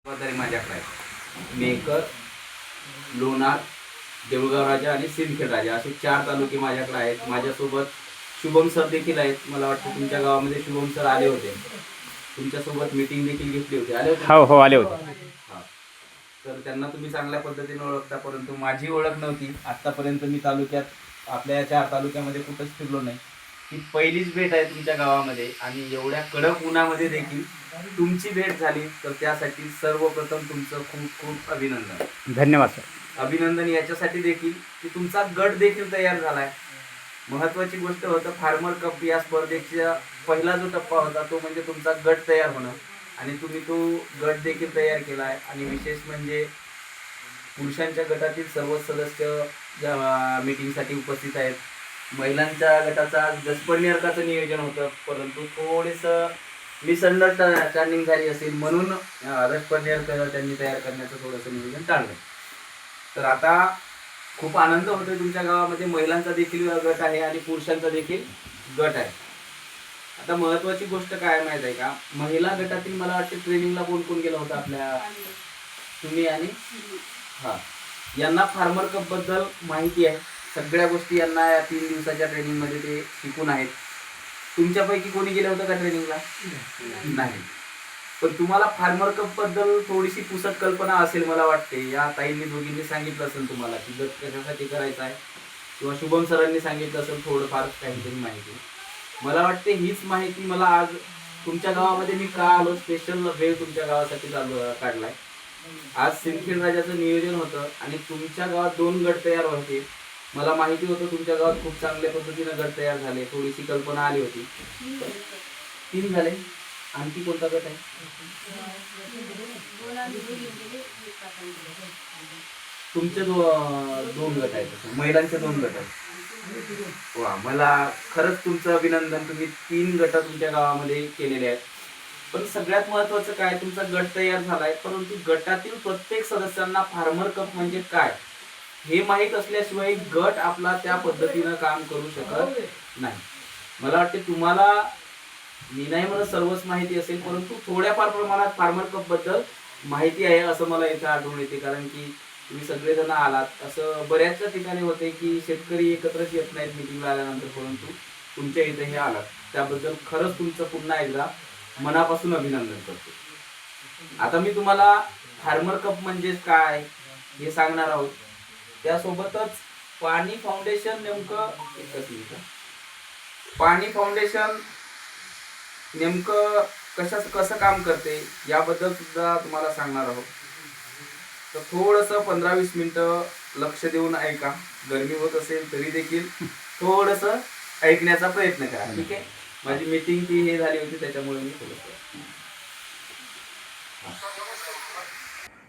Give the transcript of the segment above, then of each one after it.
जबाबदारी माझ्याकडे आहे. मेहकर, लोणार, देऊळगाव राजा आणि सिंदखेड राजा असे 4 तालुके माझ्याकडे आहेत. माझ्यासोबत शुभम सर देखील आहेत. मला वाटतं तुमच्या गावामध्ये शुभम सर आले होते, तुमच्यासोबत मीटिंग देखील घेतली होती. आले होते? हो आले होते. हा. तर त्यांना तुम्ही चांगल्या पद्धतीने ओळखता, परंतु माझी ओळख नव्हती. आत्तापर्यंत मी तालुक्यात आपल्या या 4 तालुक्यामध्ये कुठंच फिरलो नाही. ही पहिलीच भेट आहे तुमच्या गावामध्ये आणि एवढ्या कडक उन्हामध्ये देखील तुमची भेट झाली, तर त्यासाठी सर्वप्रथम तुमचं खूप खूप अभिनंदन. धन्यवाद सर. अभिनंदन याच्यासाठी देखील की तुमचा गट देखील तयार झालाय. महत्वाची गोष्ट होतं फार्मर कप या स्पर्धेचा पहिला जो टप्पा होता तो म्हणजे तुमचा गट तयार होणं, आणि तुम्ही तो गट देखील तयार केलाय. आणि विशेष म्हणजे पुरुषांच्या गटातील सर्व सदस्य मीटिंगसाठी उपस्थित आहेत. महिलांच्या गटाचा दसपणीअर्काचं नियोजन होतं, परंतु थोडंसं मिसअंडरस्टँडिंग झाली असेल म्हणून दसपणीअर्क त्यांनी तयार करण्याचं थोडंसं नियोजन टाळलं. तर आता खूप आनंद होतोय तुमच्या गावामध्ये महिलांचा देखील गट आहे आणि पुरुषांचा देखील गट आहे. आता महत्वाची गोष्ट काय माहित आहे का, महिला गटातील मला वाटतं ट्रेनिंगला कोण कोण गेला होता आपल्या, तुम्ही आणि हा, यांना फार्मर कप बद्दल माहिती आहे. सगळ्या गोष्टी यांना या 3 दिवसाच्या ट्रेनिंग मध्ये ते शिकून आहेत. तुमच्यापैकी कोणी गेलं होतं का ट्रेनिंगला? नाही. पण तुम्हाला फार्मर कप बद्दल थोडीशी पुसट कल्पना असेल मला वाटते. या ताईंनी दोघींनी सांगितलं असेल तुम्हाला की गट कशासाठी करायचा आहे, किंवा शुभम सरांनी सांगितलं असेल थोडंफार काहीतरी माहिती. मला वाटते हीच माहिती मला आज तुमच्या गावामध्ये मी का आलो, स्पेशल वेळ तुमच्या गावासाठी काढलाय. आज सिंदखेड राजाचं नियोजन होतं आणि तुमच्या गावात 2 गट तयार होते. मला माहिती होतं तुमच्या गावात खूप चांगल्या पद्धतीने गट तयार झाले, थोडीशी कल्पना आली होती. 3 झाले. आणखी कोणता गट आहे? तुमचे 2 गट आहेत, महिलांचे 2 गट आहेत. वा, मला खरंच तुमचं अभिनंदन. तुम्ही 3 गट तुमच्या गावामध्ये केलेले आहेत. पण सगळ्यात महत्वाचं काय, तुमचा गट तयार झालाय, परंतु गटातील प्रत्येक सदस्यांना फार्मर कप म्हणजे काय हे माहीत असल्याशिवाय गट आपला त्या पद्धतीनं काम करू शकत नाही. मला वाटते तुम्हाला, मी नाही म्हणत सर्वच माहिती असेल, परंतु थोड्याफार प्रमाणात फार्मर कप बद्दल माहिती आहे असं मला इथं आढळून येते. कारण की तुम्ही सगळेजण आलात. असं बऱ्याचशा ठिकाणी होते की शेतकरी एकत्रच येत नाहीत मीटिंगला आल्यानंतर, परंतु तुमच्या इथे हे आलात, त्याबद्दल खरंच तुमचं पुन्हा एकदा मनापासून अभिनंदन करतो. आता मी तुम्हाला फार्मर कप म्हणजे काय हे सांगणार आहोत. त्यासोबतच पाणी फाउंडेशन नेमकं पाणी फाउंडेशन नेमकं कसं काम करते याबद्दल सुद्धा तुम्हाला सांगणार आहोत. तर थोडंसं 15-20 मिनिटं लक्ष देऊन ऐका. गरमी होत असेल तरी देखील थोडंसं ऐकण्याचा प्रयत्न करा. ठीक आहे. माझी मीटिंग ती हे झाली होती त्याच्यामुळे मी थोडंसं.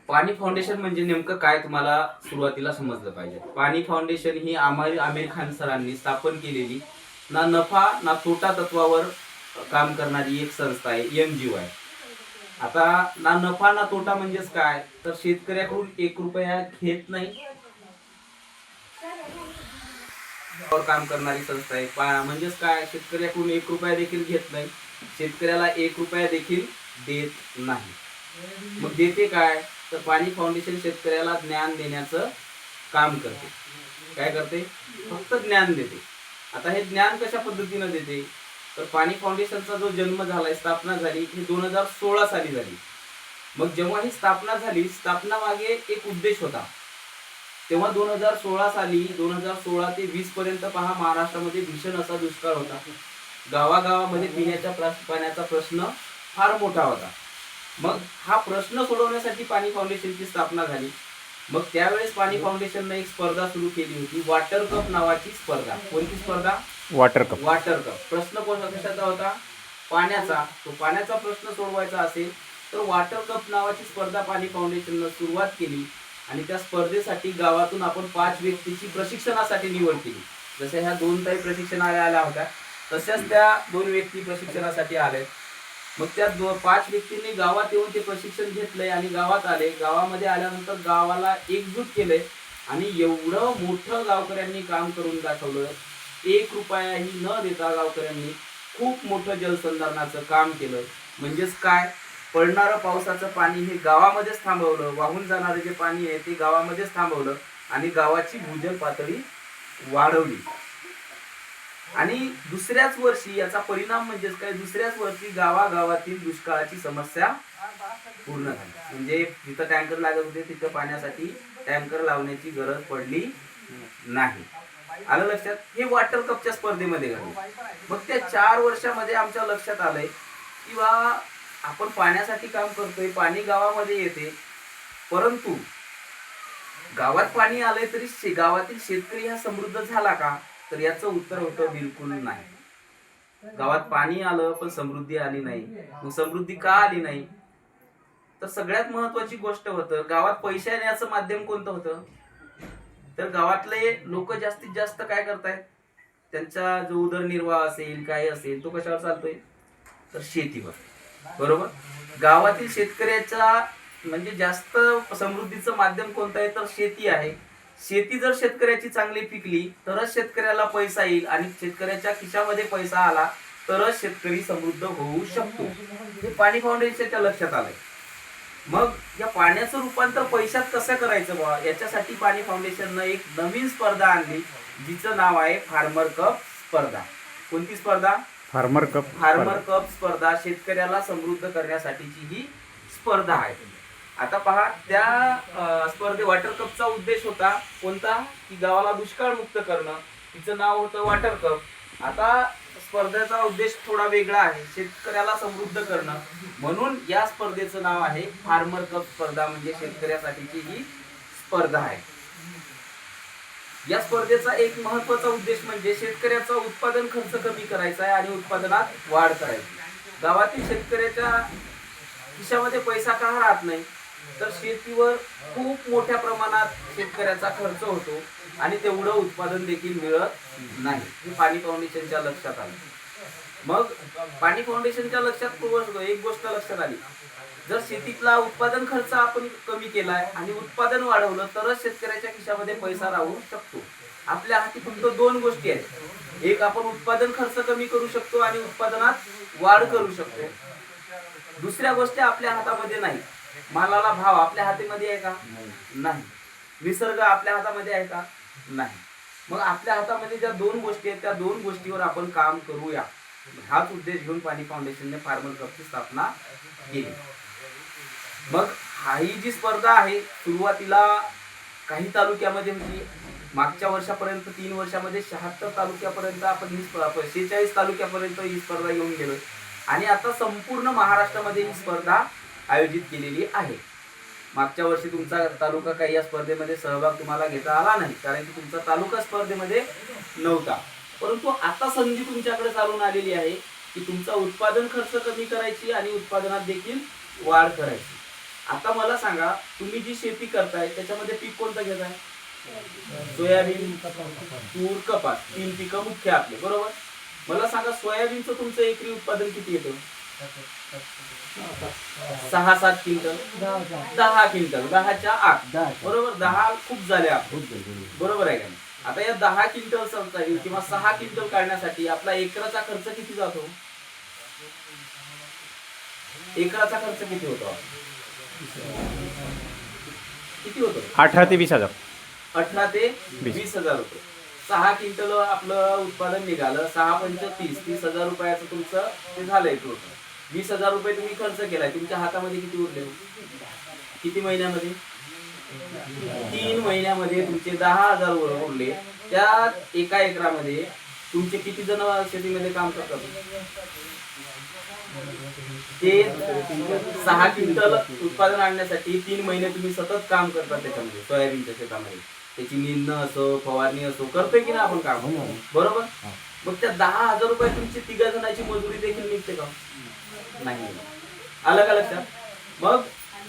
पाणी फाउंडेशन म्हणजे नेमकं काय तुम्हाला सुरुवातीला समजलं पाहिजे. पाणी फाउंडेशन ही आमिर खान सरांनी स्थापन केलेली ना नफा ना तोटा तत्वावर काम करणारी एक संस्था आहे, NGO आहे. आता ना नफा ना तोटा म्हणजेच काय, तर शेतकऱ्याकडून 1 रुपया घेत नाही काम करणारी संस्था आहे. म्हणजेच काय, शेतकऱ्याकडून 1 रुपया देखील घेत नाही, शेतकऱ्याला 1 रुपया देखील देत नाही. मग देते काय, तर पाणी फाउंडेशन शेतकऱ्याला ज्ञान देण्याचं काम करते. काय करते? फक्त ज्ञान देते. आता हे ज्ञान कशा पद्धतीनं देते, तर पाणी फाउंडेशनचा जो जन्म झालाय, स्थापना झाली ही 2016 साली झाली. मग जेव्हा ही स्थापना झाली, स्थापना मागे एक उद्देश होता. तेव्हा 2016 साली 2016 ते 20 पर्यंत पहा, महाराष्ट्रामध्ये भीषण असा दुष्काळ होता. गावागावामध्ये पिण्याच्या पाण्याचा प्रश्न फार मोठा होता. मग हा प्रश्न सोडवण्यासाठी पाणी फाउंडेशनची स्थापना झाली. मग त्यावेळेस पाणी फाउंडेशनने एक स्पर्धा सुरू केली होती, वॉटर कप नावाची स्पर्धा. कोणती स्पर्धा? Water cup. Water cup. प्रश्न कशाचा होता? पाण्याचा. तो पाण्याचा प्रश्न सोडवायचा असेल तर वॉटर कप नावाची स्पर्धा पाणी फाउंडेशनने सुरुवात केली. आणि त्या स्पर्धेसाठी गावातून आपण 5 व्यक्तीची प्रशिक्षणासाठी निवड केली. जसं ह्या 2 ताई प्रशिक्षणाला आल्या होत्या, तशाच त्या 2 व्यक्ती प्रशिक्षणासाठी आल्या. मग त्या 5 व्यक्तींनी गावात येऊन ते प्रशिक्षण घेतलंय आणि गावात आले. गावामध्ये आल्यानंतर गावाला एकजूट केलंय आणि एवढं मोठं गावकऱ्यांनी काम करून दाखवलं. 1 रुपयाही न देता गावकऱ्यांनी खूप मोठं जलसंधारणाचं काम केलं. म्हणजेच काय, पडणारं पावसाचं पाणी हे गावामध्येच थांबवलं, वाहून जाणारं जे पाणी आहे ते गावामध्येच थांबवलं आणि गावाची भूजल पातळी वाढवली. आणि दुसऱ्याच वर्षी याचा परिणाम म्हणजेच काय, दुसऱ्याच वर्षी गावागावातील दुष्काळाची समस्या पूर्ण झाली. म्हणजे जिथं टँकर लागत होते तिथं पाण्यासाठी टँकर लावण्याची गरज पडली नाही. आलं लक्षात? हे वॉटर कपच्या स्पर्धेमध्ये घडलं. मग त्या 4 वर्षामध्ये आमच्या लक्षात आलंय की बा आपण पाण्यासाठी काम करतोय, पाणी गावामध्ये येते, परंतु गावात पाणी आलंय तरी गावातील शेतकरी हा समृद्ध झाला का? तर याचं उत्तर होतं बिलकुल नाही. गावात पाणी आलं पण समृद्धी आली नाही. मग समृद्धी का आली नाही? तर सगळ्यात महत्वाची गोष्ट होतं, गावात पैसे येण्याचं माध्यम कोणतं होतं? तर गावातले लोक जास्तीत जास्त काय करतायत, त्यांचा जो उदरनिर्वाह असेल काय असेल तो कशावर चालतोय? तर शेतीवर. बरोबर. गावातील शेतकऱ्याचा म्हणजे जास्त समृद्धीचं माध्यम कोणतं आहे? तर शेती आहे. शेती जर शेतकऱ्याची चांगली पिकली तरच शेतकऱ्याला पैसा येईल आणि शेतकऱ्याच्या खिशामध्ये पैसा आला तरच शेतकरी समृद्ध होऊ शकतो. हे पाणी फाउंडेशनच्या लक्षात आलंय. मग या पाण्याचं रूपांतर पैशात कसं करायचं बा, याच्यासाठी पाणी फाउंडेशननं एक नवीन स्पर्धा आणली जिचं नाव आहे फार्मर कप स्पर्धा. कोणती स्पर्धा? फार्मर कप स्पर्धा. शेतकऱ्याला समृद्ध करण्यासाठीची ही स्पर्धा आहे. आता पहा, त्या स्पर्धे वॉटर कपचा उद्देश होता कोणता? की गावाला दुष्काळ मुक्त करणं. तिचं नाव होतं वॉटर कप. आता स्पर्धेचा उद्देश थोडा वेगळा आहे, शेतकऱ्याला समृद्ध करणं, म्हणून या स्पर्धेचं नाव आहे फार्मर कप स्पर्धा. म्हणजे शेतकऱ्यासाठीची ही स्पर्धा आहे. या स्पर्धेचा एक महत्वाचा उद्देश म्हणजे शेतकऱ्याचा उत्पादन खर्च कमी करायचा आहे आणि उत्पादनात वाढ करायची. गावातील शेतकऱ्याच्या खिशामध्ये पैसा का राहत नाही? तर शेतीवर खूप मोठ्या प्रमाणात शेतकऱ्याचा खर्च होतो आणि तेवढं उत्पादन देखील मिळत नाही. हे पाणी फाउंडेशनच्या लक्षात आलं. मग पाणी फाउंडेशनच्या लक्षात एक गोष्ट लक्षात आली, जर शेतीतला उत्पादन खर्च आपण कमी केलाय आणि उत्पादन वाढवलं तरच शेतकऱ्याच्या खिशामध्ये पैसा राहू शकतो. आपल्या हाती फक्त 2 गोष्टी आहेत. एक, आपण उत्पादन खर्च कमी करू शकतो आणि उत्पादनात वाढ करू शकतो. दुसऱ्या गोष्टी आपल्या हातामध्ये नाही. मालाला भाव आपल्या हातामध्ये आहे का? नाही. निसर्ग आपल्या हातामध्ये आहे का? नाही. मग आपल्या हातामध्ये ज्या 2 गोष्टी आहेत त्या 2 गोष्टीवर आपण काम करूया, हाच उद्देश घेऊन पाणी फाउंडेशनने फार्मर कपची स्थापना केली. मग ही जी स्पर्धा आहे सुरुवातीला काही तालुक्यामध्ये होती. मागच्या वर्षापर्यंत 3 वर्षामध्ये 76 तालुक्यापर्यंत आपण ही 46 तालुक्यापर्यंत ही स्पर्धा घेऊन गेलो आणि आता संपूर्ण महाराष्ट्रामध्ये ही स्पर्धा आयोजित केलेली आहे. मागच्या वर्षी तुमचा तालुका काही या स्पर्धेमध्ये सहभाग तुम्हाला घेता आला नाही कारण की तुमचा तालुका स्पर्धेमध्ये नव्हता. परंतु आता संधी तुमच्याकडे चालून आलेली आहे की तुमचा उत्पादन खर्च कमी करायची आणि उत्पादनात देखील वाढ करायची. आता मला सांगा, तुम्ही जी शेती करताय त्याच्यामध्ये पीक कोणतं घेताय? सोयाबीन, तूर, कपास, 3 पिकं मुख्य आपले. बरोबर. मला सांगा, सोयाबीनचं तुमचं एकरी उत्पादन किती येतं? 6-7 क्विंटल, 10 क्विंटल, 10च्या आत. बरोबर. 10 खूप झाले आपण. बरोबर आहे का? आता या 10 क्विंटल सोयाबीन किंवा 6 क्विंटल काढण्यासाठी आपला एकराचा खर्च किती जातो? एकराचा खर्च किती होतो? किती होतो? 18 ते 20,000. 18 ते 20,000 रुपये. 6 क्विंटल आपलं उत्पादन निघालं. 6 पंच 30, 30,000 रुपयाचं तुमचं ते झालंय टोटल. 20,000 रुपये तुम्ही खर्च केलाय. तुमच्या हातामध्ये किती उरले? किती महिन्यामध्ये? 3 महिन्यामध्ये तुमचे 10,000 उरले. त्या एका एकरामध्ये तुमचे किती जण शेतीमध्ये काम करतात? ते 6 क्विंटल उत्पादन आणण्यासाठी 3 महिने तुम्ही सतत काम करता त्याच्यामध्ये, सोयाबीनच्या शेतामध्ये. त्याची निंदणं असो, फवारणी असो, करतोय की नाही आपण काम? बरोबर. मग त्या 10,000 रुपये तुमची 3 जणांची मजुरी देखील निघते का? नाही. आलं का लक्षात? मग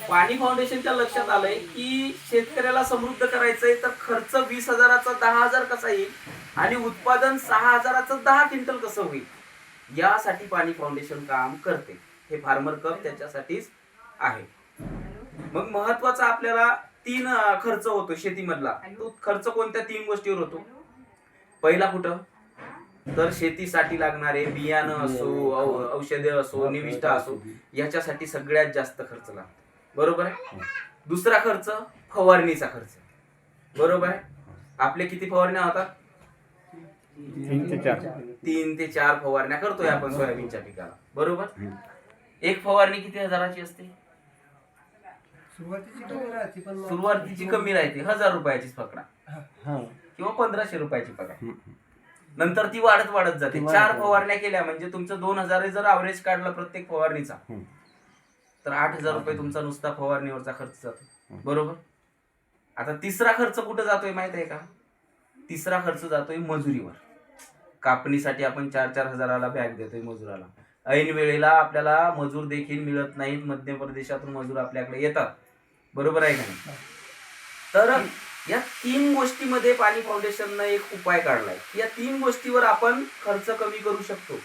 पाणी फाउंडेशनच्या लक्षात आलंय की शेतकऱ्याला समृद्ध करायचंय तर खर्च 20,000चा 10,000 कसा येईल आणि उत्पादन 6,000चं 10 क्विंटल कसं होईल, यासाठी पाणी फाउंडेशन काम करते. हे फार्मर कप त्याच्यासाठीच आहे. मग महत्वाचा आपल्याला 3 खर्च होतो शेतीमधला. तो खर्च कोणत्या 3 गोष्टीवर होतो? पहिला कुठं? तर शेतीसाठी लागणारे बियाणं असो, औषधे असो, निविष्ठा असो, याच्यासाठी सगळ्यात जास्त खर्च लागतो. बरोबर आहे. दुसरा खर्च फवारणीचा खर्च. बरोबर आहे. आपले किती फवारण्या होतात? 3 ते 4 फवारण्या करतोय आपण सोयाबीनच्या पिकाला. बरोबर. एक फवारणी किती हजाराची असते? सुरुवातीची कमी राहते, 1000 रुपयाचीच पकडा किंवा 1500 रुपयाची पकडा. नंतर ती वाढत वाढत जाते. 4 फवारण्या केल्या म्हणजे तुमचं 2000 जर ॲव्हरेज काढला प्रत्येक फवारणीचा, तर 8000 रुपये तुमचा नुसता फवारणीवरचा खर्च जातो. बरोबर. आता तिसरा खर्च कुठे जातोय माहित आहे का? तिसरा खर्च जातोय मजुरीवर. कापणीसाठी आपण 4-4 हजाराला बॅग देतोय मजुराला. ऐन वेळेला आपल्याला मजूर देखील मिळत नाहीत. मध्य प्रदेशातून मजूर आपल्याकडे येतात. बरोबर आहे का नाही? तर या 3 गोष्टीमध्ये पाणी फाउंडेशननं एक उपाय काढलाय. या 3 गोष्टीवर आपण खर्च कमी करू शकतो.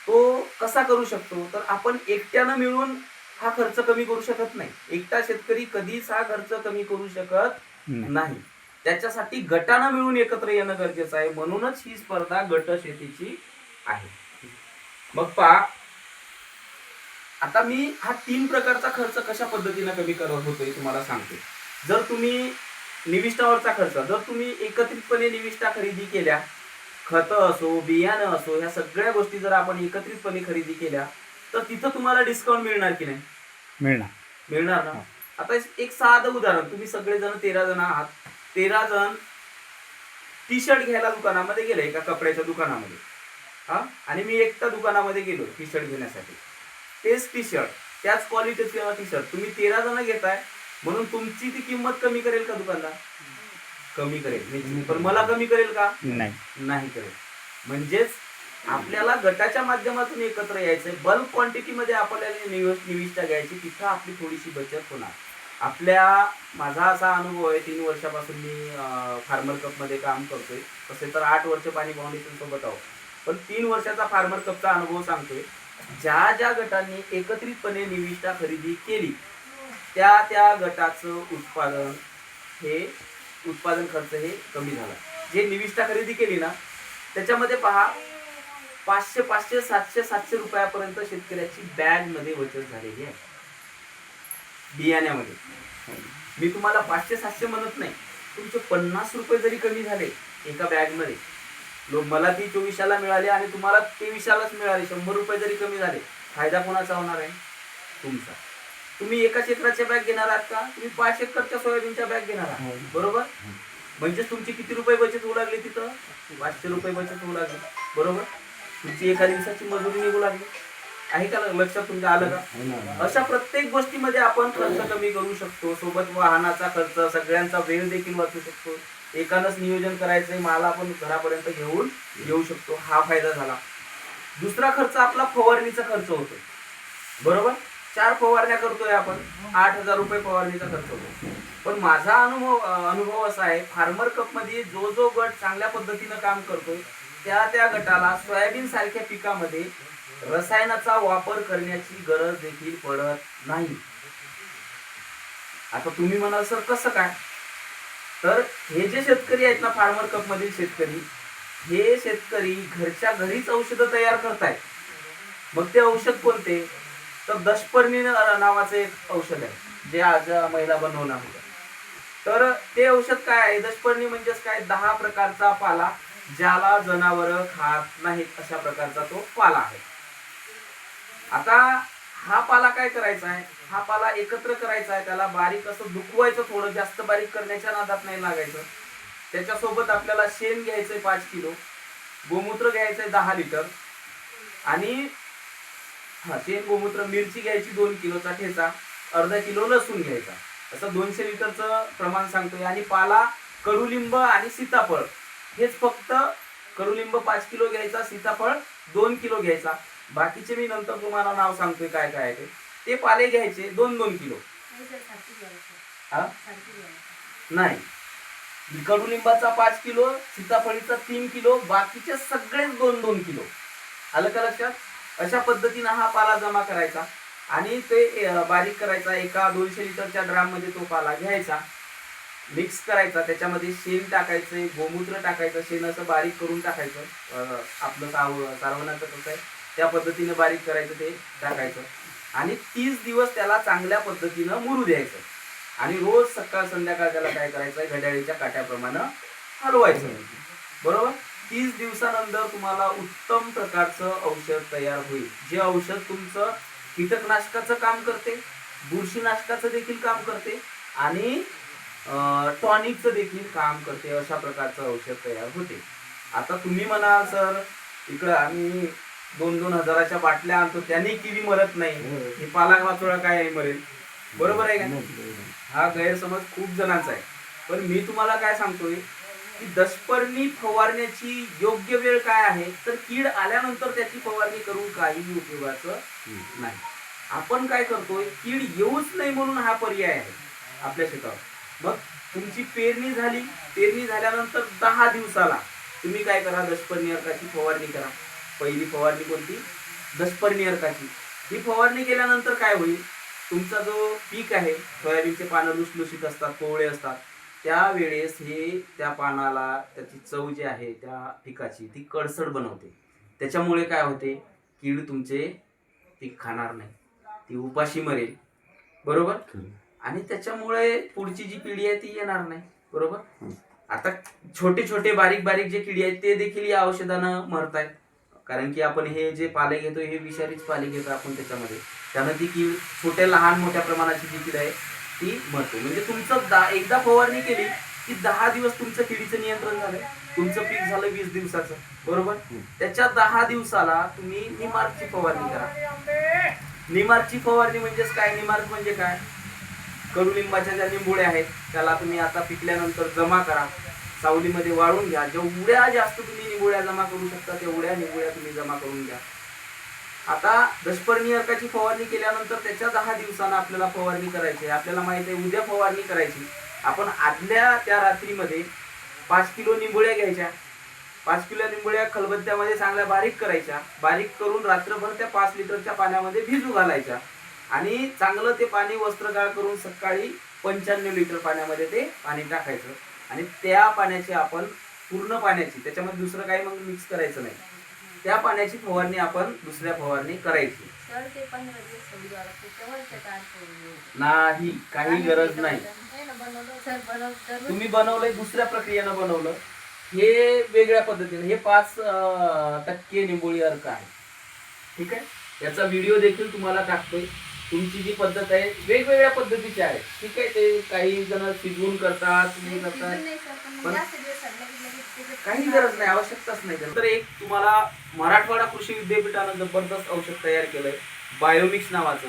तो कसा करू शकतो? तर आपण एकट्यानं मिळून हा खर्च कमी करू शकत नाही. एकटा शेतकरी कधीच हा खर्च कमी करू शकत नाही. त्याच्यासाठी गटानं मिळून एकत्र येणं गरजेचं आहे. म्हणूनच ही स्पर्धा गट शेतीची आहे. मग पहा, आता मी हा 3 प्रकारचा खर्च कशा पद्धतीने कमी करत होतोय तुम्हाला सांगतो. जर तुम्ही निविष्ठावरचा खर्च, जर तुम्ही एकत्रितपणे निविष्ठा खरेदी केल्या, खतं असो, बियाणं असो, ह्या सगळ्या गोष्टी जर आपण एकत्रितपणे खरेदी केल्या, तर तिथं तुम्हाला डिस्काउंट मिळणार की नाही? मिळणार ना. आता एक साधं उदाहरण, तुम्ही सगळेजण 13 जण आहात. 13 जण टी शर्ट घ्यायला दुकानामध्ये गेले, एका कपड्याच्या दुकानामध्ये, आणि मी एकटा दुकानामध्ये गेलो टी शर्ट घेण्यासाठी. तेच टी शर्ट, त्याच क्वालिटीचा टी शर्ट तुम्ही 13 जण घेताय, म्हणून तुमची ती किंमत कमी करेल का दुकानदार? कमी करेल. पण मला कमी करेल का? नाही करेल. म्हणजेच आपल्याला गटाच्या माध्यमातून एकत्र यायचंय. बल्क क्वांटिटीमध्ये आपल्याला निविष्ठा घ्यायची, तिथं आपली थोडीशी बचत होणार. माझा असा अनुभव आहे, 3 वर्षापासून मी फार्मर कप मध्ये काम करतोय. तसे तर 8 वर्ष पाणी फाउंडेशन सोबत आहोत, पण 3 वर्षाचा फार्मर कपचा अनुभव सांगतोय. ज्या ज्या गटांनी एकत्रितपणे निविष्ठा खरेदी केली, त्या गटाचं उत्पादन खर्च हे कमी झाला. जे निविष्ठा खरेदी केली ना, त्याच्यामध्ये पहा, 500, 700 रुपयापर्यंत शेतकऱ्याची बॅग मध्ये बचत झालेली आहे. बियाण्यामध्ये मी तुम्हाला 500-700 म्हणत नाही, तुमचे 50 रुपये जरी कमी झाले एका बॅग मध्ये, मला ती 2400ला मिळाली आणि तुम्हाला 2300लाच मिळाली, 100 रुपये जरी कमी झाले, फायदा कोणाचा होणार आहे? तुमचा. तुम्ही एका क्षेत्राच्या बॅग घेणार आहात का? तुम्ही 5 एकरच्या सोयाबीनच्या बॅग घेणार आहात. बरोबर. म्हणजे तुमची किती रुपये बचत होऊ लागली? तिथं 500 रुपये बचत होऊ लागली. बरोबर. तुमची एका दिवसाची मजुरी निघू लागली. आहे का? लक्षात तुमच्या आलं का? अशा प्रत्येक गोष्टीमध्ये आपण खर्च कमी करू शकतो. सोबत वाहनाचा खर्च, सगळ्यांचा वेळ देखील वाचू शकतो. एकानंच नियोजन करायचंय, माल आपण घरापर्यंत घेऊन येऊ शकतो. हा फायदा झाला. दुसरा खर्च आपला फवारणीचा खर्च होतो. बरोबर. 4 फवारण्या करतोय आपण, 8000 रुपये फवारणीचा खर्च होतो. पण माझा अनुभव असा आहे, फार्मर कप मध्ये जो गट चांगल्या पद्धतीनं काम करतोय, त्या गटाला सोयाबीन सारख्या पिकामध्ये रसायनाचा वापर करण्याची गरज देखील पडत नाही. आता तुम्ही म्हणाल सर कसं काय? तर हे जे शेतकरी आहेत ना, फार्मर कप मधील शेतकरी, हे शेतकरी घरच्या घरीच औषधं तयार करतायत. मग ते औषध कोणते? तर दशपर्णी नावाचं एक औषध आहे, जे आज महिला बनवणार होतं. तर ते औषध काय आहे? दशपर्णी म्हणजेच काय? 10 प्रकारचा पाला, ज्याला जनावरं खात नाहीत, अशा प्रकारचा तो पाला आहे. आता हा पाला काय करायचा आहे? हा पाला एकत्र करायचा आहे, त्याला बारीक असं दुखवायचं, थोडं जास्त बारीक करण्याच्या नादात नाही लागायचं. त्याच्यासोबत आपल्याला शेण घ्यायचंय 5 किलो, गोमूत्र घ्यायचंय 10 लिटर, आणि शेण, गोमूत्र, मिरची घ्यायची 2 किलोचा ठेचा, अर्धा किलो लसूण घ्यायचा, असं 200 लिटरचं प्रमाण सांगतोय. आणि पाला, कडुलिंब आणि सीताफळ, हेच फक्त. कडुलिंब 5 किलो घ्यायचा, सीताफळ 2 किलो घ्यायचा. बाकीचे मी नंतर तुम्हाला नाव सांगतोय काय काय आहे ते पाले घ्यायचे 2-2 किलो. नाही, कडुलिंबाचा 5 किलो, सीताफळीचा 3 किलो, बाकीचे सगळे 2-2 किलो. आलं का लक्षात? अशा पद्धतीनं हा पाला जमा करायचा आणि ते बारीक करायचा. एका 200 लिटरच्या ड्राम मध्ये तो पाला घ्यायचा. मिक्स करायचा, त्याच्यामध्ये शेण टाकायचं, गोमूत्र टाकायचं, शेण असं बारीक करून टाकायचं, आपलं सारवणाचं कसं आहे त्या पद्धतीने बारीक करायचं, ते टाकायचं आणि 30 दिवस त्याला चांगल्या पद्धतीनं मुरू द्यायचं आणि रोज सकाळ संध्याकाळ त्याला काय करायचं, घड्याळीच्या काट्याप्रमाणे हलवायचं, बरोबर. 30 दिवसानंतर तुम्हाला उत्तम प्रकारचं औषध तयार होईल. जे औषध तुमचं कीटकनाशकाचं काम करते, बुरशीनाशकाचं देखील काम करते आणि टॉनिकचं देखील काम करते, अशा प्रकारचं औषध तयार होते. आता तुम्ही म्हणाल सर इकडं आम्ही 2-2 हजाराच्या बाटल्या आणतो त्याने किडी मरत नाही, हे पाला वाचोळा काय मरेल, बरोबर आहे का. हा गैरसमज खूप जणांचा आहे. पण मी तुम्हाला काय सांगतोय की दशपर्णी फवारण्याची योग्य वेळ काय आहे, तर कीड आल्यानंतर त्याची फवारणी करून काहीही उपयोगाचं नाही. आपण काय करतोय, कीड येऊच नाही म्हणून हा पर्याय आहे आपल्या शेतावर. मग तुमची पेरणी झाली, पेरणी झाल्यानंतर 10 दिवसाला तुम्ही काय करा, दशपर्णी अर्काची फवारणी करा. पहिली फवारणी कोणती, दशपर्णी अर्काची. ही फवारणी केल्यानंतर काय होईल, तुमचा जो पीक आहे, सोयाबीनचे पानं लुसलुशीत असतात, कोवळे असतात, त्यावेळेस हे त्या पानाला त्याची चव जी आहे त्या पिकाची ती कडसड बनवते. त्याच्यामुळे काय होते, कीड तुमचे पीक खाणार नाही, ती उपाशी मरेल, बरोबर. आणि त्याच्यामुळे पुढची जी पिढी आहे ती येणार नाही, बरोबर. आता छोटे छोटे बारीक बारीक जे किडी आहेत ते देखील या औषधानं मरतायत, कारण की आपण हे जे पाले घेतो हे विषारीच पाले घेतो आपण त्याच्यामध्ये, त्यानं ती कीड छोट्या लहान मोठ्या प्रमाणाची जी कीड आहे ती मरते. म्हणजे तुमचं एकदा फवारणी केली की 10 दिवस तुमचं किडीचं नियंत्रण झालं, तुमचं पीक झालं 20 दिवसाचं, बरोबर. त्याच्या 10 दिवसाला तुम्ही निमार्कची फवारणी करा. निमार्कची फवारणी म्हणजेच काय, निमार्क म्हणजे काय, कडुलिंबाच्या ज्या निंबोळ्या आहेत त्याला तुम्ही आता पिकल्यानंतर जमा करा, सावलीमध्ये वाळून घ्या. जेवढ्या जास्त तुम्ही निंबोळ्या जमा करू शकता तेवढ्या निंबोळ्या तुम्ही जमा करून घ्या. आता दशपर्णी अर्काची फवारणी केल्यानंतर त्याच्या 10 दिवसांना आपल्याला फवारणी करायची आहे. आपल्याला माहित आहे उद्या फवारणी करायची. आपण आदल्या त्या रात्रीमध्ये 5 किलो निंबोळ्या घ्यायच्या, 5 किलो निंबोळ्या खलबत्त्यामध्ये चांगल्या बारीक करायच्या, बारीक करून रात्रभर त्या 5 लिटरच्या पाण्यामध्ये भिजू घालायच्या आणि चांगलं ते पाणी वस्त्रगाळ करून सकाळी 95 लिटर पाण्यामध्ये ते पाणी टाकायचं आणि त्या पाण्याची आपण पूर्ण पाण्याची, त्याच्यामध्ये दुसरं काही मग मिक्स करायचं नाही, त्या पाण्याची फवारणी आपण दुसऱ्या फवारणी करायची नाही, काही गरज नाही. तुम्ही बनवलंय दुसऱ्या प्रक्रियेनं बनवलं, हे वेगळ्या पद्धतीने, हे 5% निंबोळी अर्क आहे, ठीक आहे. याचा व्हिडिओ देखील तुम्हाला टाकतोय. तुमची जी पद्धत आहे वेगवेगळ्या पद्धतीची आहे, ठीक आहे. ते काही जण शिजवून करतात, तुम्ही करतात, पण काही गरज नाही, आवश्यकताच नाही. तर एक तुम्हाला मराठवाडा कृषी विद्यापीठानं जबरदस्त औषध तयार केलंय बायोमिक्स नावाचं,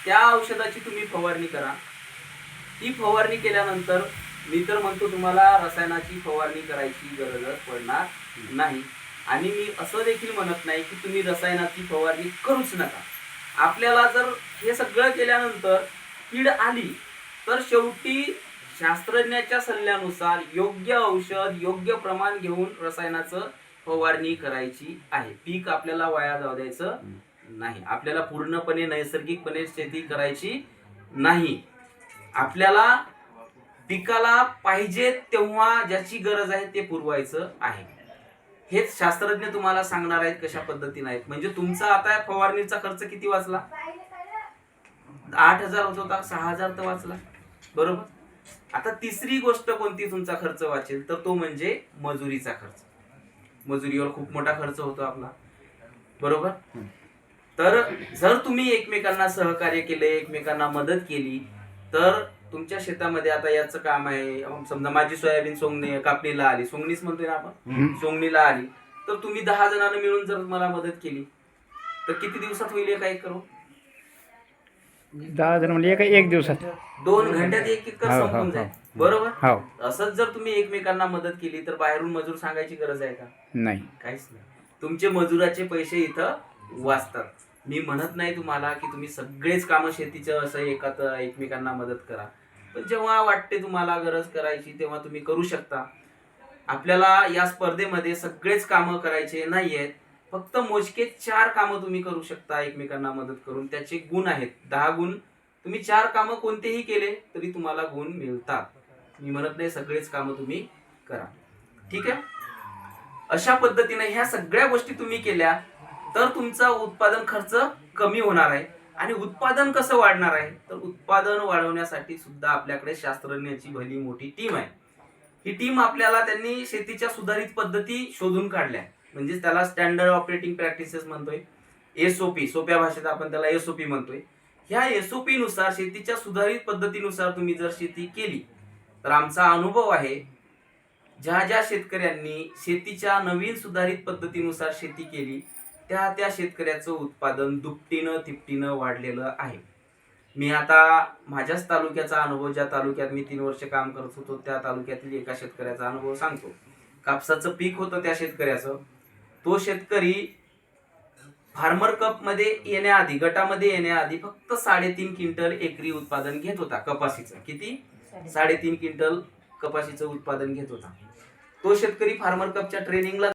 त्या औषधाची तुम्ही फवारणी करा. ती फवारणी केल्यानंतर मी तर म्हणतो तुम्हाला रसायनाची फवारणी करायची गरजच पडणार नाही. आणि मी असं देखील म्हणत नाही की तुम्ही रसायनाची फवारणी करूच नका. आपल्याला जर हे सगळं केल्यानंतर कीड आली तर शेवटी शास्त्रज्ञाच्या सल्ल्यानुसार योग्य औषध योग्य प्रमाण घेऊन रसायनाचं फवारणी करायची आहे. पीक आपल्याला वाया जाऊ द्यायचं नाही. आपल्याला पूर्णपणे नैसर्गिकपणे शेती करायची नाही. आपल्याला पिकाला पाहिजे तेव्हा ज्याची गरज आहे ते पुरवायचं आहे. हेच शास्त्रज्ञ तुम्हाला सांगणार आहेत कशा पद्धतीने आहेत. म्हणजे तुमचा आता फवारणीचा खर्च किती वाचला, 8,000 होत होता, 6,000 तर वाचला, बरोबर. आता तिसरी गोष्ट कोणती तुमचा खर्च वाचेल, तर तो म्हणजे मजुरीचा खर्च. मजुरीवर खूप मोठा खर्च होतो आपला, बरोबर. तर जर तुम्ही एकमेकांना सहकार्य केले, एकमेकांना मदत केली, तर तुमच्या शेतामध्ये आता याचं काम आहे, समजा माझी सोयाबीन सोंगणी कापणीला आली, सोंगणीच म्हणतोय ना आपण, सोंगणीला आली, तर तुम्ही 10 जणांना मिळून जर मला मदत केली तर किती दिवसात होईल हे काय करू, 10 जण म्हणजे एक दिवसात 2 घंट्यात एक एकर संपून जाईल, बरोबर. असंच जर तुम्ही एकमेकांना मदत केली तर बाहेरून मजूर सांगायची गरज आहे का, नाही, काहीच नाही. तुमचे मजुराचे पैसे इथं वाचतात. मी म्हणत नाही तुम्हाला की तुम्ही सगळेच कामं शेतीचं असं एकमेकांना मदत करा, पण जेव्हा वाटते तुम्हाला गरज करायची तेव्हा तुम्ही करू शकता. आपल्याला या स्पर्धेमध्ये सगळेच कामं करायचे नाहीयेत, फक्त मोजके 4 कामं तुम्ही करू शकता एकमेकांना मदत करून. त्याचे गुण आहेत 10 गुण. तुम्ही 4 कामं कोणतेही केले तरी तुम्हाला गुण मिळतात. मी म्हणत नाही सगळेच कामं तुम्ही करा, ठीक आहे. अशा पद्धतीने ह्या सगळ्या गोष्टी तुम्ही केल्या तर तुमचा उत्पादन खर्च कमी होणार आहे. आणि उत्पादन कसं वाढणार आहे, तर उत्पादन वाढवण्यासाठी सुद्धा आपल्याकडे शास्त्रज्ञांची भली मोठी टीम आहे. ही टीम आपल्याला त्यांनी शेतीच्या सुधारित पद्धती शोधून काढल्या, म्हणजे त्याला स्टँडर्ड ऑपरेटिंग प्रॅक्टिसेस म्हणतोय, एसओपी, सोप्या भाषेत आपण त्याला एसओपी म्हणतोय. ह्या एसओपी नुसार, शेतीच्या सुधारित पद्धतीनुसार तुम्ही जर शेती केली तर आमचा अनुभव आहे, ज्या ज्या शेतकऱ्यांनी शेतीच्या नवीन सुधारित पद्धतीनुसार शेती केली त्या त्या शेतकऱ्याचं उत्पादन दुपटीनं तिपटीनं वाढलेलं आहे. मी आता माझ्याच तालुक्याचा अनुभव, ज्या तालुक्यात मी 3 वर्ष काम करत होतो त्या तालुक्यातील एका शेतकऱ्याचा अनुभव सांगतो. कापसाचं पीक होतं त्या शेतकऱ्याचं. तो शेतकरी फार्मर कप मध्ये येण्याआधी, गटामध्ये येण्याआधी फक्त 3.5 क्विंटल एकरी उत्पादन घेत होता कपाशीचं. किती? 3.5 क्विंटल कपाशीचं उत्पादन घेत होता. तो शेतकरी फार्मर कपच्या ट्रेनिंगला